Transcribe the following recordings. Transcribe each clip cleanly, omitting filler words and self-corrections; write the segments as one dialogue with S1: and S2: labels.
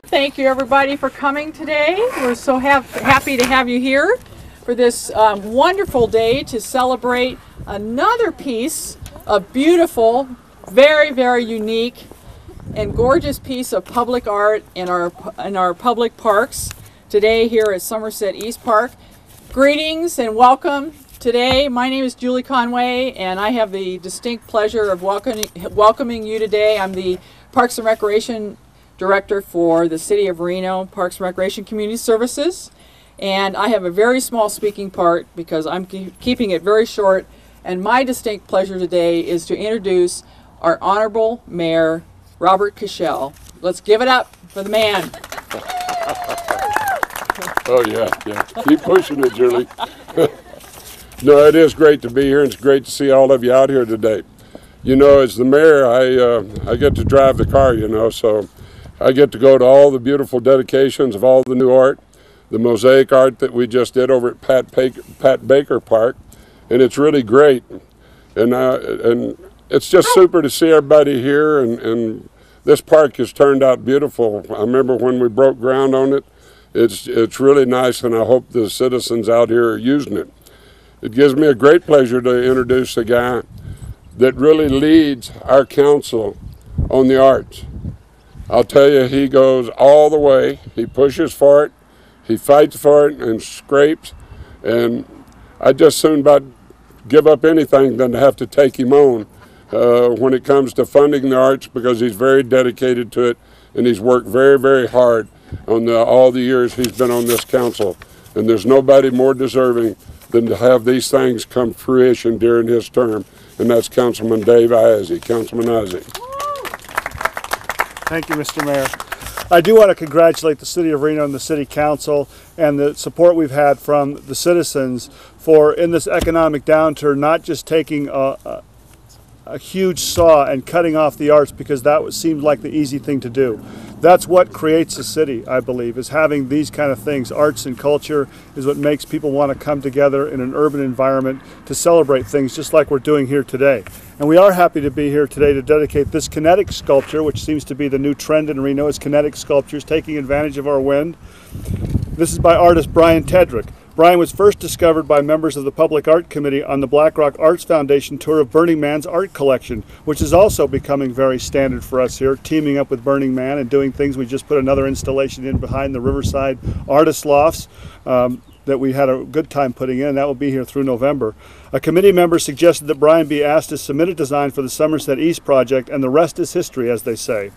S1: Thank you everybody for coming today. We're so happy to have you here for this wonderful day to celebrate another piece of beautiful, very, very unique and gorgeous piece of public art in our public parks today here at Somersett East Park. Greetings and welcome today. My name is Julie Conway and I have the distinct pleasure of welcoming you today. I'm the Parks and Recreation Director for the City of Reno Parks and Recreation Community Services, and I have a very small speaking part because I'm keeping it very short, and my distinct pleasure today is to introduce our Honorable Mayor Robert Cashell. Let's give it up for the man.
S2: Oh yeah. Keep pushing it, Julie. No, it is great to be here, and it's great to see all of you out here today. You know, as the mayor, I get to drive the car, you know, so I get to go to all the beautiful dedications of all the new art, the mosaic art that we just did over at Pat Baker Park, and it's really great. And it's just super to see everybody here, and this park has turned out beautiful. I remember when we broke ground on it. It's really nice, and I hope the citizens out here are using it. It gives me a great pleasure to introduce a guy that really leads our council on the arts. I'll tell you, he goes all the way. He pushes for it, he fights for it and scrapes, and I just soon about give up anything than to have to take him on when it comes to funding the arts, because he's very dedicated to it and he's worked very, very hard on all the years he's been on this council. And there's nobody more deserving than to have these things come to fruition during his term, and that's Councilman Dave Iazzi. Councilman Iazzi.
S3: Thank you, Mr. Mayor. I do want to congratulate the City of Reno and the City Council and the support we've had from the citizens for, in this economic downturn, not just taking a huge saw and cutting off the arts, because that seemed like the easy thing to do. That's what creates a city, I believe, is having these kind of things. Arts and culture is what makes people want to come together in an urban environment to celebrate things just like we're doing here today. And we are happy to be here today to dedicate this kinetic sculpture, which seems to be the new trend in Reno, is kinetic sculptures, taking advantage of our wind. This is by artist Bryan Tedrick. Bryan was first discovered by members of the Public Art Committee on the Black Rock Arts Foundation tour of Burning Man's art collection, which is also becoming very standard for us here, teaming up with Burning Man and doing things. We just put another installation in behind the Riverside Artist Lofts that we had a good time putting in, and that will be here through November. A committee member suggested that Bryan be asked to submit a design for the Somersett East project, and the rest is history, as they say.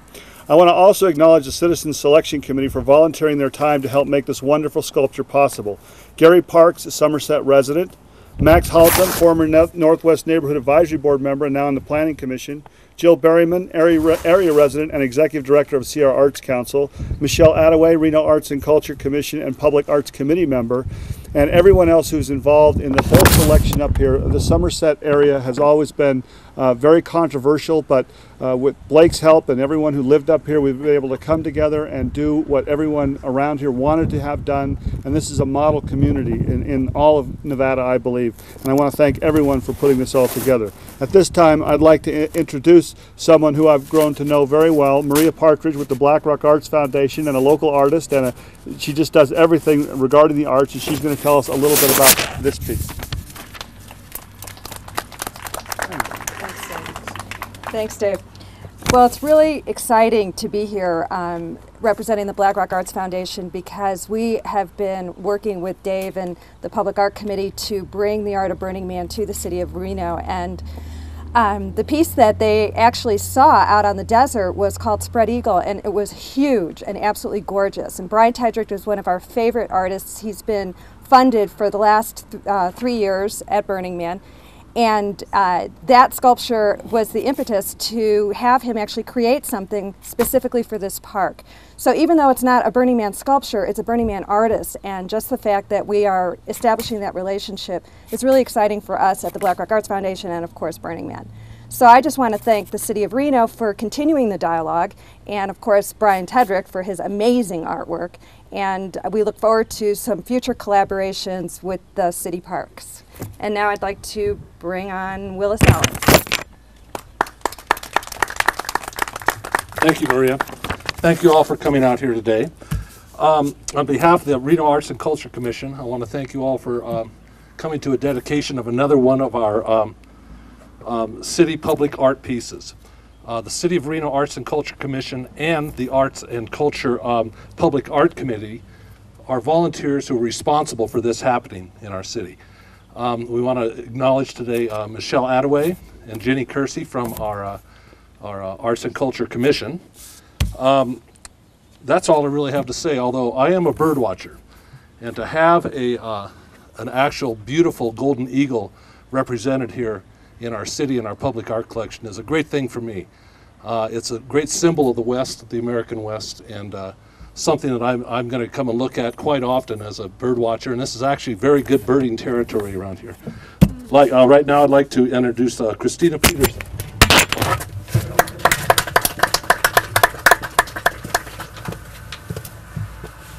S3: I want to also acknowledge the Citizens Selection Committee for volunteering their time to help make this wonderful sculpture possible. Gary Parks, a Somersett resident. Max Halton, former Northwest Neighborhood Advisory Board member and now on the Planning Commission. Jill Berryman, area resident and Executive Director of Sierra Arts Council. Michelle Attaway, Reno Arts and Culture Commission and Public Arts Committee member. And everyone else who's involved in the whole selection up here. The Somersett area has always been very controversial, but with Blake's help and everyone who lived up here, we've been able to come together and do what everyone around here wanted to have done. And this is a model community in all of Nevada, I believe. And I want to thank everyone for putting this all together. At this time, I'd like to introduce someone who I've grown to know very well, Maria Partridge with the Black Rock Arts Foundation, and a local artist, and she just does everything regarding the arts, and she's going to tell us a little bit about this piece.
S4: Thanks, Dave. Well, it's really exciting to be here representing the Black Rock Arts Foundation, because we have been working with Dave and the Public Art Committee to bring the art of Burning Man to the city of Reno. And the piece that they actually saw out on the desert was called Spread Eagle, and it was huge and absolutely gorgeous. And Bryan Tedrick was one of our favorite artists. He's been funded for the last 3 years at Burning Man. And that sculpture was the impetus to have him actually create something specifically for this park. So even though it's not a Burning Man sculpture, it's a Burning Man artist, and just the fact that we are establishing that relationship is really exciting for us at the Black Rock Arts Foundation and of course Burning Man. So I just want to thank the City of Reno for continuing the dialogue, and of course Bryan Tedrick for his amazing artwork, and we look forward to some future collaborations with the city parks. And now I'd like to bring on Willis Allen.
S5: Thank you, Maria. Thank you all for coming out here today. On behalf of the Reno Arts and Culture Commission, I want to thank you all for coming to a dedication of another one of our city public art pieces. The City of Reno Arts and Culture Commission and the Arts and Culture Public Art Committee are volunteers who are responsible for this happening in our city. We want to acknowledge today Michelle Attaway and Jenny Kersey from our Arts and Culture Commission. That's all I really have to say, although I am a bird watcher, and to have an actual beautiful golden eagle represented here in our city and our public art collection is a great thing for me. It's a great symbol of the West, the American West, and something that I'm going to come and look at quite often as a bird watcher, and this is actually very good birding territory around here. Right now I'd like to introduce Christina Peterson.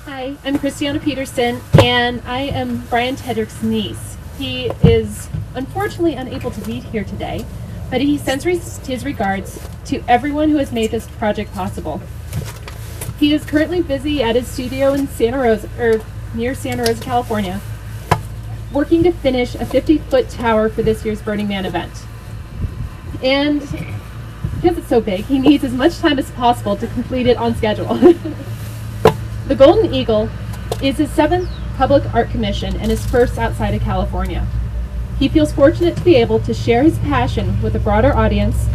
S6: Hi, I'm Christiana Peterson, and I am Bryan Tedrick's niece. He is unfortunately unable to be here today, but he sends his regards to everyone who has made this project possible. He is currently busy at his studio in near Santa Rosa, California, working to finish a 50-foot tower for this year's Burning Man event. And because it's so big, he needs as much time as possible to complete it on schedule. The Golden Eagle is his 7th public art commission and his first outside of California. He feels fortunate to be able to share his passion with a broader audience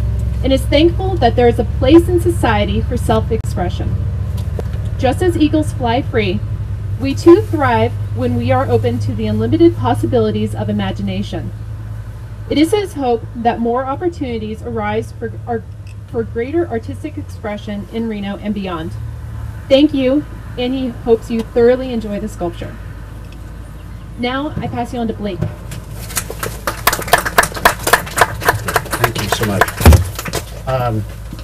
S6: and is thankful that there is a place in society for self-expression. Just as eagles fly free, we too thrive when we are open to the unlimited possibilities of imagination. It is his hope that more opportunities arise for greater artistic expression in Reno and beyond. Thank you, and he hopes you thoroughly enjoy the sculpture. Now I pass you on to Blake.
S7: Thank you so much.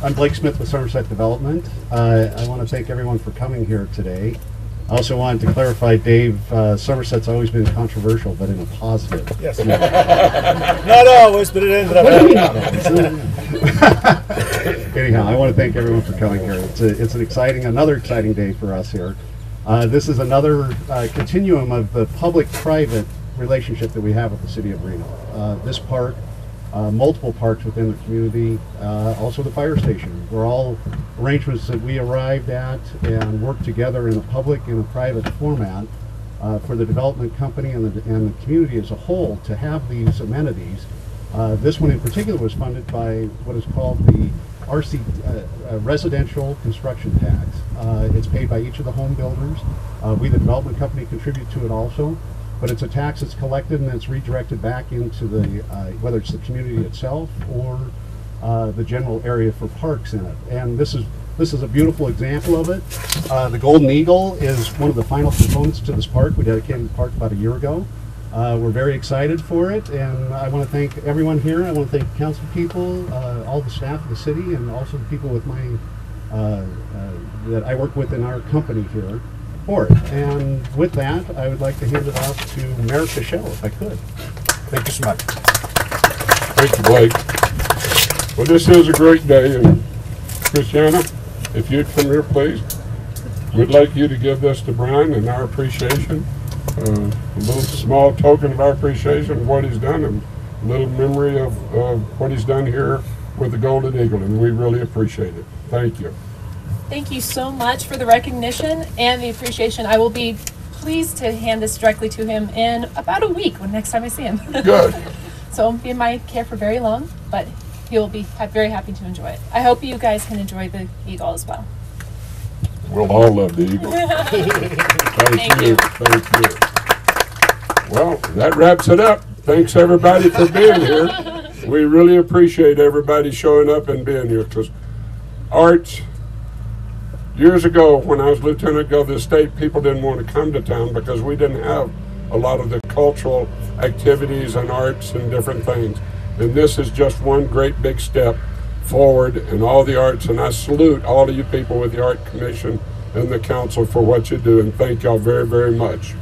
S7: I'm Blake Smith with Somersett Development. I want to thank everyone for coming here today. I also wanted to clarify, Dave, Somerset's always been controversial, but in a positive.
S3: Yes. Not always, but it ended up.
S7: Anyhow, I want to thank everyone for coming here. It's another exciting day for us here. This is another continuum of the public-private relationship that we have with the City of Reno. This park, multiple parks within the community, also the fire station, were all arrangements that we arrived at and worked together in a public and a private format for the development company and the community as a whole to have these amenities. This one in particular was funded by what is called the RC residential construction tax. It's paid by each of the home builders. We, the development company, contribute to it also. But it's a tax that's collected and it's redirected back into the, whether it's the community itself or the general area for parks in it. And this is a beautiful example of it. The Golden Eagle is one of the final components to this park. We dedicated the park about a year ago. We're very excited for it, and I want to thank everyone here. I want to thank council people, all the staff of the city, and also the people with my that I work with in our company here. For it. And with that, I would like to hand it off to Mayor Fischel, if I could.
S2: Thank you so much. Thank you, Blake. Well, this is a great day, and Christiana, if you'd come here, please. We'd like you to give this to Bryan in our appreciation, a little small token of our appreciation of what he's done, and a little memory of what he's done here with the Golden Eagle, and we really appreciate it. Thank you.
S8: Thank you so much for the recognition and the appreciation. I will be pleased to hand this directly to him in about a week when next time I see him.
S2: Good.
S8: So I won't be in my care for very long, but he'll be very happy to enjoy it. I hope you guys can enjoy the Eagle as well.
S2: We'll all love the Eagle. Thank you. Thank you. Well, that wraps it up. Thanks everybody for being here. We really appreciate everybody showing up and being here, because arts, years ago, when I was lieutenant governor of the state, people didn't want to come to town because we didn't have a lot of the cultural activities and arts and different things. And this is just one great big step forward in all the arts. And I salute all of you people with the Art Commission and the council for what you do. And thank y'all very, very much.